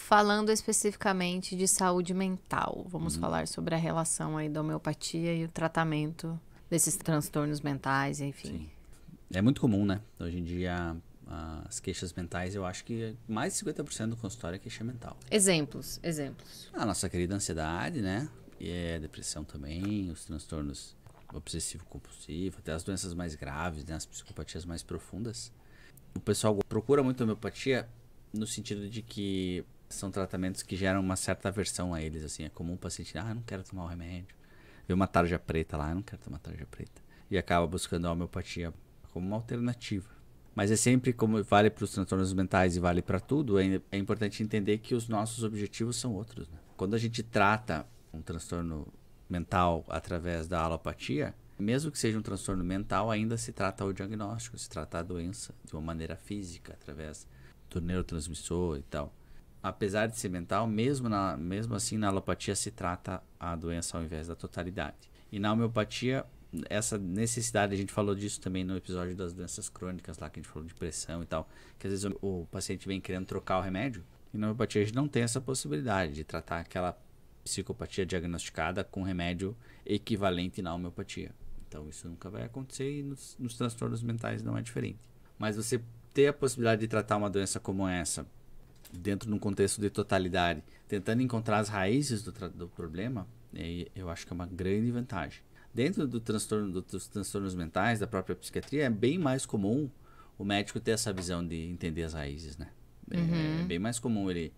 falando especificamente de saúde mental, vamos falar sobre a relação aí da homeopatia e o tratamento desses transtornos mentais, enfim. Sim. É muito comum, né? Hoje em dia, as queixas mentais, eu acho que mais de 50% do consultório é queixa mental. Exemplos. A nossa querida ansiedade, né? E a depressão também, os transtornos obsessivo-compulsivo, até as doenças mais graves, né? As psicopatias mais profundas. O pessoal procura muito a homeopatia no sentido de que são tratamentos que geram uma certa aversão a eles, assim. É comum o paciente, eu não quero tomar o remédio. Vê uma tarja preta lá, eu não quero tomar tarja preta. E acaba buscando a homeopatia como uma alternativa. Mas é sempre como vale para os transtornos mentais e vale para tudo, é importante entender que os nossos objetivos são outros, né? Quando a gente trata um transtorno mental através da alopatia, mesmo que seja um transtorno mental, ainda se trata o diagnóstico, se trata a doença de uma maneira física, através do neurotransmissor e tal. Apesar de ser mental, mesmo assim na alopatia se trata a doença ao invés da totalidade. E na homeopatia, essa necessidade, a gente falou disso também no episódio das doenças crônicas lá, que a gente falou de pressão e tal, que às vezes o paciente vem querendo trocar o remédio, e na homeopatia a gente não tem essa possibilidade de tratar aquela psicopatia diagnosticada com remédio equivalente na homeopatia. Então isso nunca vai acontecer e nos transtornos mentais não é diferente. Mas você ter a possibilidade de tratar uma doença como essa, dentro de um contexto de totalidade, tentando encontrar as raízes do problema, eu acho que é uma grande vantagem. Dentro dos transtornos mentais, da própria psiquiatria, é bem mais comum o médico ter essa visão de entender as raízes, né? É bem mais comum ele,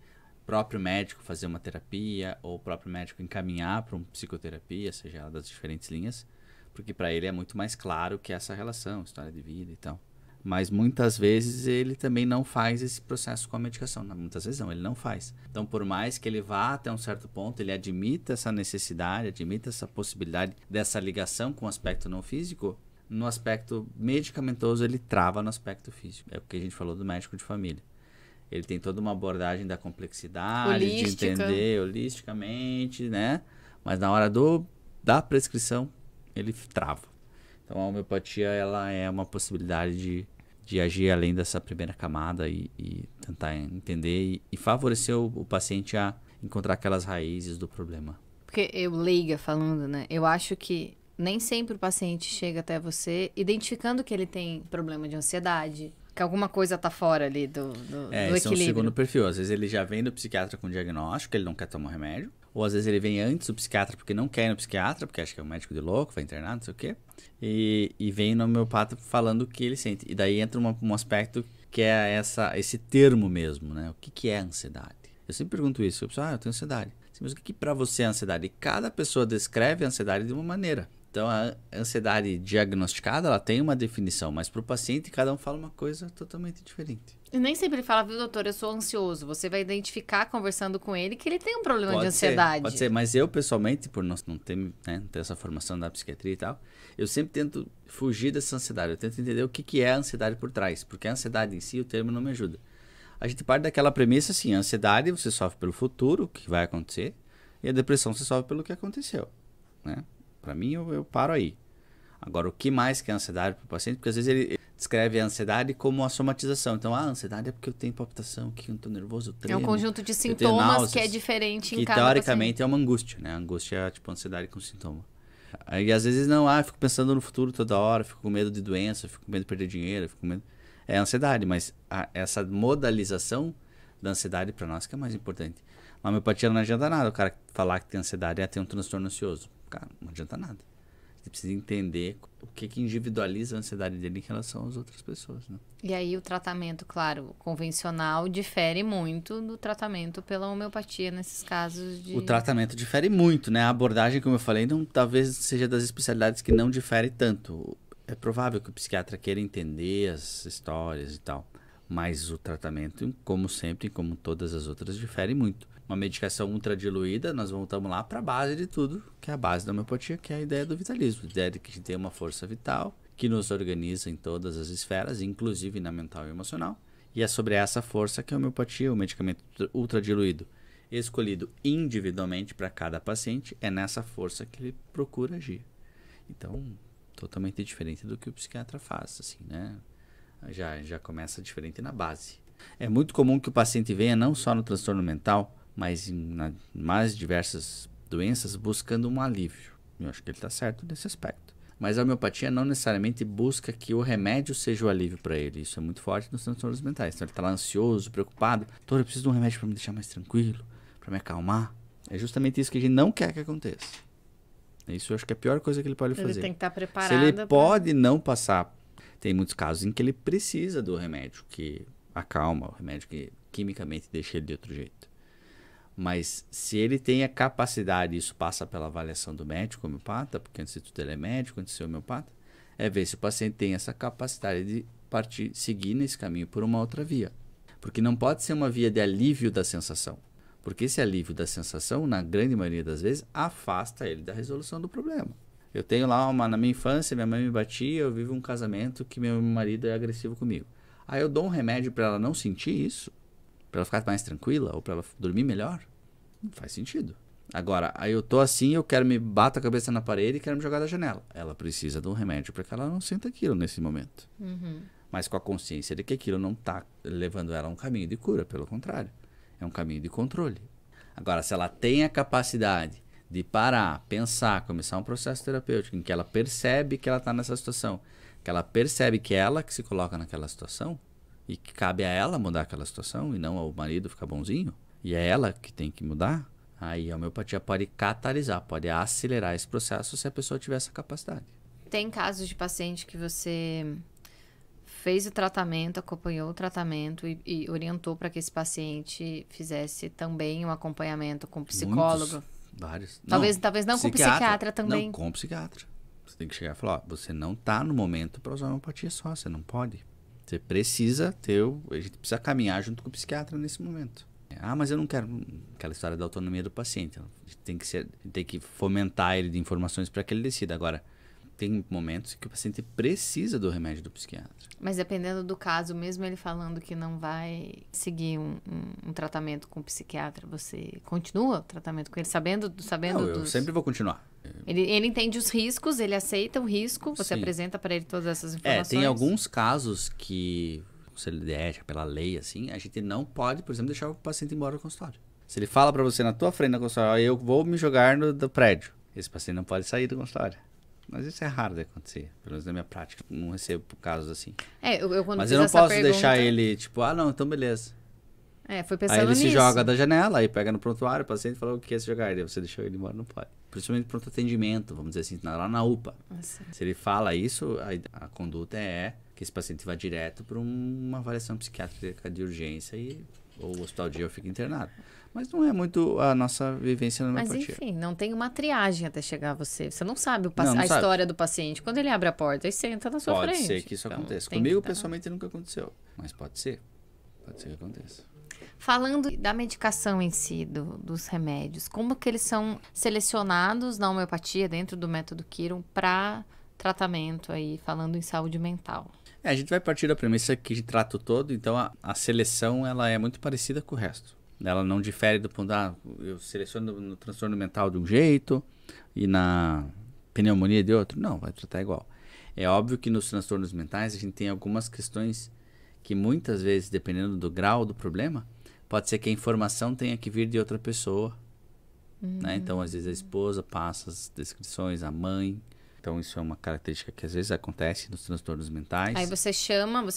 próprio médico, fazer uma terapia, ou o próprio médico encaminhar para uma psicoterapia, seja ela das diferentes linhas, porque para ele é muito mais claro que essa relação, história de vida e tal. Mas muitas vezes ele também não faz esse processo com a medicação. Muitas vezes não, ele não faz. Então, por mais que ele vá até um certo ponto, ele admita essa necessidade, admita essa possibilidade dessa ligação com o aspecto não físico, no aspecto medicamentoso ele trava no aspecto físico. É o que a gente falou do médico de família. Ele tem toda uma abordagem da complexidade, Holística. de entender holisticamente, né? Mas na hora da prescrição, ele trava. Então a homeopatia, ela é uma possibilidade de agir além dessa primeira camada e tentar entender e favorecer o paciente a encontrar aquelas raízes do problema. Porque eu leiga falando, né? Eu acho que nem sempre o paciente chega até você identificando que ele tem problema de ansiedade, que alguma coisa tá fora ali do Esse é um equilíbrio. segundo perfil. Às vezes ele já vem do psiquiatra com diagnóstico, ele não quer tomar remédio. Ou às vezes ele vem antes do psiquiatra porque não quer ir no psiquiatra, porque acha que é um médico de louco, vai internar, não sei o quê. E vem no homeopata falando o que ele sente. E daí entra um aspecto que é esse termo mesmo, né? O que é ansiedade? Eu sempre pergunto isso. Eu penso, eu tenho ansiedade. Mas o que para você é ansiedade? E cada pessoa descreve a ansiedade de uma maneira. Então, a ansiedade diagnosticada, ela tem uma definição, mas para o paciente, cada um fala uma coisa totalmente diferente. E nem sempre ele fala, viu, doutor, eu sou ansioso. Você vai identificar, conversando com ele, que ele tem um problema de ansiedade. Pode ser, mas eu, pessoalmente, por não ter essa formação da psiquiatria e tal, eu sempre tento fugir dessa ansiedade. Eu tento entender o que é a ansiedade por trás, porque a ansiedade em si, o termo não me ajuda. A gente parte daquela premissa assim, a ansiedade você sofre pelo futuro, o que vai acontecer, e a depressão você sofre pelo que aconteceu, né? Para mim, eu paro aí. Agora, o que mais que é ansiedade para o paciente? Porque às vezes ele descreve a ansiedade como a somatização. Então, a ansiedade é porque eu tenho palpitação, que eu estou nervoso, eu tremo. É um conjunto de sintomas que é diferente em cada teoricamente paciente. é uma angústia, né? A angústia é tipo ansiedade com sintoma. Aí às vezes não, eu fico pensando no futuro toda hora, fico com medo de doença, fico com medo de perder dinheiro, fico com medo... É ansiedade, mas essa modalização da ansiedade para nós que é mais importante. Na homeopatia não adianta nada o cara falar que tem ansiedade ter um transtorno ansioso. Cara, não adianta nada. Você precisa entender o que individualiza a ansiedade dele em relação às outras pessoas, né? E aí o tratamento, claro, convencional difere muito do tratamento pela homeopatia nesses casos de... O tratamento difere muito, né? A abordagem, como eu falei, talvez seja das especialidades que não difere tanto. É provável que o psiquiatra queira entender as histórias e tal, mas o tratamento, como sempre, como todas as outras, difere muito. Uma medicação ultradiluída, nós voltamos lá para a base de tudo, que é a base da homeopatia, que é a ideia do vitalismo. A ideia de que a gente tem uma força vital que nos organiza em todas as esferas, inclusive na mental e emocional. E é sobre essa força que a homeopatia, o medicamento ultradiluído, escolhido individualmente para cada paciente, é nessa força que ele procura agir. Então, totalmente diferente do que o psiquiatra faz, assim, né? Já começa diferente na base. É muito comum que o paciente venha não só no transtorno mental, mas em mais diversas doenças buscando um alívio. Eu acho que ele está certo nesse aspecto. Mas a homeopatia não necessariamente busca que o remédio seja o alívio para ele. Isso é muito forte nos transtornos mentais. Então ele está lá ansioso, preocupado. Doutor, eu preciso de um remédio para me deixar mais tranquilo, para me acalmar. É justamente isso que a gente não quer que aconteça. Isso eu acho que é a pior coisa que ele pode fazer. Ele tem que estar preparado. Se ele pode não passar, tem muitos casos em que ele precisa do remédio que acalma, o remédio que quimicamente deixa ele de outro jeito. Mas se ele tem a capacidade, isso passa pela avaliação do médico homeopata, porque antes de tudo ele é médico, antes de ser homeopata, é ver se o paciente tem essa capacidade de seguir nesse caminho por uma outra via. Porque não pode ser uma via de alívio da sensação. Porque esse alívio da sensação, na grande maioria das vezes, afasta ele da resolução do problema. Eu tenho lá na minha infância, minha mãe me batia, eu vivo um casamento que meu marido é agressivo comigo. Aí eu dou um remédio para ela não sentir isso, para ela ficar mais tranquila ou para ela dormir melhor. Não faz sentido. Agora, aí eu tô assim, eu quero me bater a cabeça na parede e quero me jogar da janela. Ela precisa de um remédio para que ela não sinta aquilo nesse momento. Mas com a consciência de que aquilo não está levando ela a um caminho de cura, pelo contrário. É um caminho de controle. Agora, se ela tem a capacidade de parar, pensar, começar um processo terapêutico em que ela percebe que ela está nessa situação, que ela percebe que é ela que se coloca naquela situação e que cabe a ela mudar aquela situação e não ao marido ficar bonzinho, e é ela que tem que mudar, aí a homeopatia pode catalisar, pode acelerar esse processo se a pessoa tiver essa capacidade. Tem casos de paciente que você fez o tratamento, acompanhou o tratamento e orientou para que esse paciente fizesse também um acompanhamento com psicólogo? Muitos, vários. Talvez não com psiquiatra também. Não, com psiquiatra. Você tem que chegar e falar, ó, você não está no momento para usar homeopatia só, você não pode. Você precisa a gente precisa caminhar junto com o psiquiatra nesse momento. Ah, mas eu não quero aquela história da autonomia do paciente. A gente tem que fomentar ele de informações para que ele decida. Agora, tem momentos que o paciente precisa do remédio do psiquiatra. Mas dependendo do caso, mesmo ele falando que não vai seguir um tratamento com o psiquiatra, você continua o tratamento com ele, sabendo não, eu sempre vou continuar. Ele entende os riscos, ele aceita o risco, você Sim. apresenta para ele todas essas informações? Tem alguns casos que, se ele der pela lei, assim, a gente não pode, por exemplo, deixar o paciente embora do consultório. Se ele fala para você na tua frente no consultório, eu vou me jogar do prédio, esse paciente não pode sair do consultório. Mas isso é raro de acontecer, pelo menos na minha prática, não recebo casos assim. Mas eu não posso deixar ele, tipo, não, então beleza. Foi pensando aí ele nisso. se joga da janela, aí pega no prontuário, o paciente falou o que é se jogar, aí você deixou ele embora, não pode. Principalmente pronto atendimento, vamos dizer assim, lá na UPA. Nossa. Se ele fala isso, a conduta é que esse paciente vá direto para uma avaliação psiquiátrica de urgência ou o hospital de dia fica internado. Mas não é muito a nossa vivência na homeopatia. Mas enfim, não tem uma triagem até chegar a você. Você não sabe não história do paciente. Quando ele abre a porta, ele senta na sua frente. Pode ser que isso aconteça. Comigo, pessoalmente, nunca aconteceu. Mas pode ser. Pode ser que aconteça. Falando da medicação em si, dos remédios, como que eles são selecionados na homeopatia, dentro do método Kiron, para tratamento aí, falando em saúde mental? A gente vai partir da premissa que a gente trata o todo, então a seleção ela é muito parecida com o resto. Ela não difere do ponto, eu seleciono no transtorno mental de um jeito e na pneumonia de outro. Não, vai tratar igual. É óbvio que nos transtornos mentais a gente tem algumas questões que muitas vezes, dependendo do grau do problema, pode ser que a informação tenha que vir de outra pessoa. Né? Então, às vezes a esposa passa as descrições, a mãe. Então, isso é uma característica que às vezes acontece nos transtornos mentais. Aí você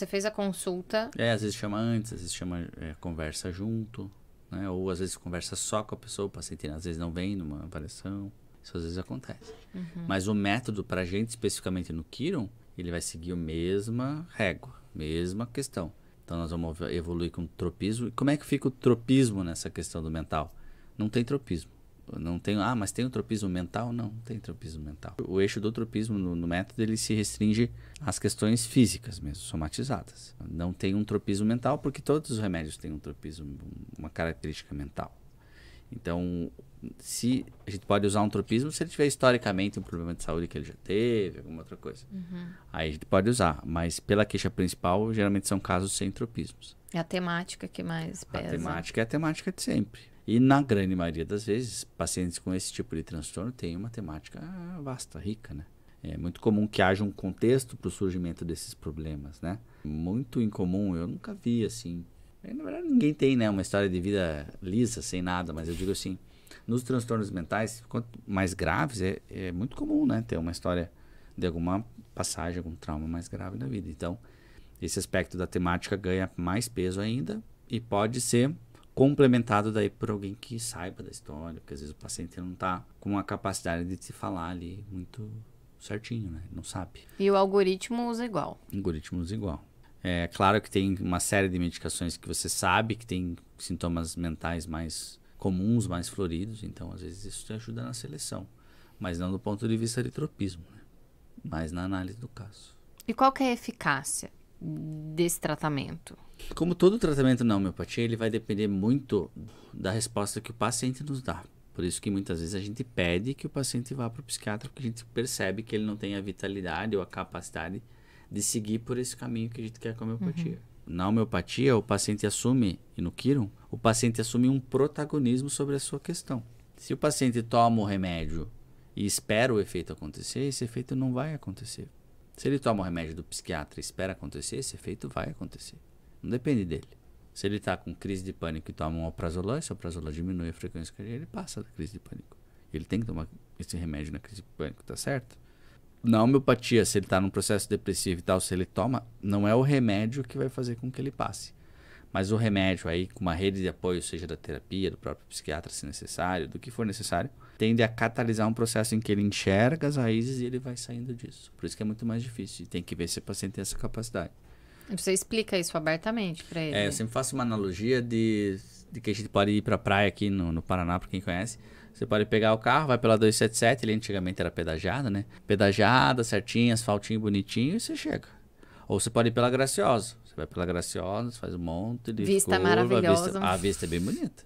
fez a consulta. Às vezes chama antes, às vezes chama conversa junto. Né? Ou às vezes conversa só com a pessoa, o paciente às vezes não vem numa avaliação. Isso às vezes acontece. Mas o método para a gente, especificamente no Kiron, ele vai seguir a mesma régua, mesma questão. Então nós vamos evoluir com tropismo. E como é que fica o tropismo nessa questão do mental? Não tem tropismo. Não tem, mas tem um tropismo mental? Não tem tropismo mental. O eixo do tropismo no método ele se restringe às questões físicas mesmo, somatizadas. Não tem um tropismo mental porque todos os remédios têm um tropismo, uma característica mental. Então, se a gente pode usar um tropismo se ele tiver historicamente um problema de saúde que ele já teve, alguma outra coisa. Aí a gente pode usar, mas pela queixa principal, geralmente são casos sem tropismos. É a temática que mais pesa. A temática é a temática de sempre. E na grande maioria das vezes, pacientes com esse tipo de transtorno têm uma temática vasta, rica, né? É muito comum que haja um contexto para o surgimento desses problemas, né? Muito incomum, eu nunca vi, assim, Na verdade, ninguém tem, né, uma história de vida lisa, sem nada, mas eu digo assim, nos transtornos mentais, quanto mais graves, é muito comum, né, ter uma história de alguma passagem, algum trauma mais grave na vida. Então, esse aspecto da temática ganha mais peso ainda e pode ser complementado daí por alguém que saiba da história, porque às vezes o paciente não está com a capacidade de te falar ali muito certinho, né? Não sabe. E o algoritmo usa igual. Algoritmos igual. É claro que tem uma série de medicações que você sabe que tem sintomas mentais mais comuns, mais floridos, então às vezes isso te ajuda na seleção, mas não do ponto de vista de tropismo, né? Mas na análise do caso. E qual que é a eficácia desse tratamento? Como todo tratamento na homeopatia, ele vai depender muito da resposta que o paciente nos dá. Por isso que muitas vezes a gente pede que o paciente vá para o psiquiatra, porque a gente percebe que ele não tem a vitalidade ou a capacidade de seguir por esse caminho que a gente quer com a homeopatia. Na homeopatia, o paciente assume, e no Kiron, o paciente assume um protagonismo sobre a sua questão. Se o paciente toma o remédio e espera o efeito acontecer, esse efeito não vai acontecer. Se ele toma o remédio do psiquiatra e espera acontecer, esse efeito vai acontecer. Não depende dele. Se ele está com crise de pânico e toma um alprazolam, esse alprazolam diminui a frequência cardíaca, ele passa da crise de pânico. Ele tem que tomar esse remédio na crise de pânico, tá certo? Na homeopatia, se ele está num processo depressivo e tal, se ele toma, não é o remédio que vai fazer com que ele passe. Mas o remédio aí, com uma rede de apoio, seja da terapia, do próprio psiquiatra, se necessário, do que for necessário, tende a catalisar um processo em que ele enxerga as raízes e ele vai saindo disso. Por isso que é muito mais difícil. E tem que ver se o paciente tem essa capacidade. Você explica isso abertamente para ele? Eu sempre faço uma analogia de que a gente pode ir pra praia aqui no Paraná, pra quem conhece. Você pode pegar o carro, vai pela 277, ele antigamente era pedagiada, né? Pedagiada, certinha, asfaltinho, bonitinho, e você chega. Ou você pode ir pela Graciosa. Você vai pela Graciosa, faz um monte de Vista curva. maravilhosa. A vista é bem bonita.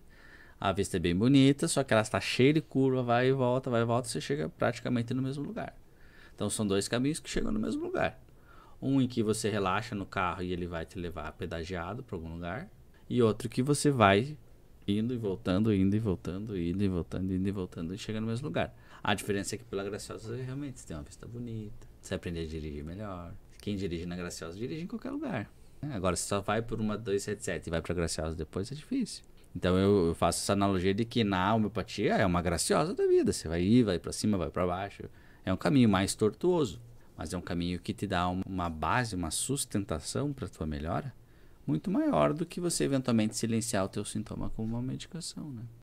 A vista é bem bonita, só que ela está cheia de curva, vai e volta, você chega praticamente no mesmo lugar. Então são dois caminhos que chegam no mesmo lugar. Um em que você relaxa no carro e ele vai te levar pedagiado para algum lugar. E outro que você vai indo e voltando, indo e voltando, indo e voltando, indo e voltando e chega no mesmo lugar. A diferença é que pela Graciosa realmente você tem uma vista bonita, você aprende a dirigir melhor. Quem dirige na Graciosa dirige em qualquer lugar. Agora, se só vai por uma 277 e vai para Graciosa depois, é difícil. Então eu faço essa analogia de que na homeopatia é uma Graciosa da vida. Você vai ir, vai para cima, vai para baixo. É um caminho mais tortuoso. Mas é um caminho que te dá uma base, uma sustentação para a tua melhora muito maior do que você eventualmente silenciar o teu sintoma com uma medicação, né?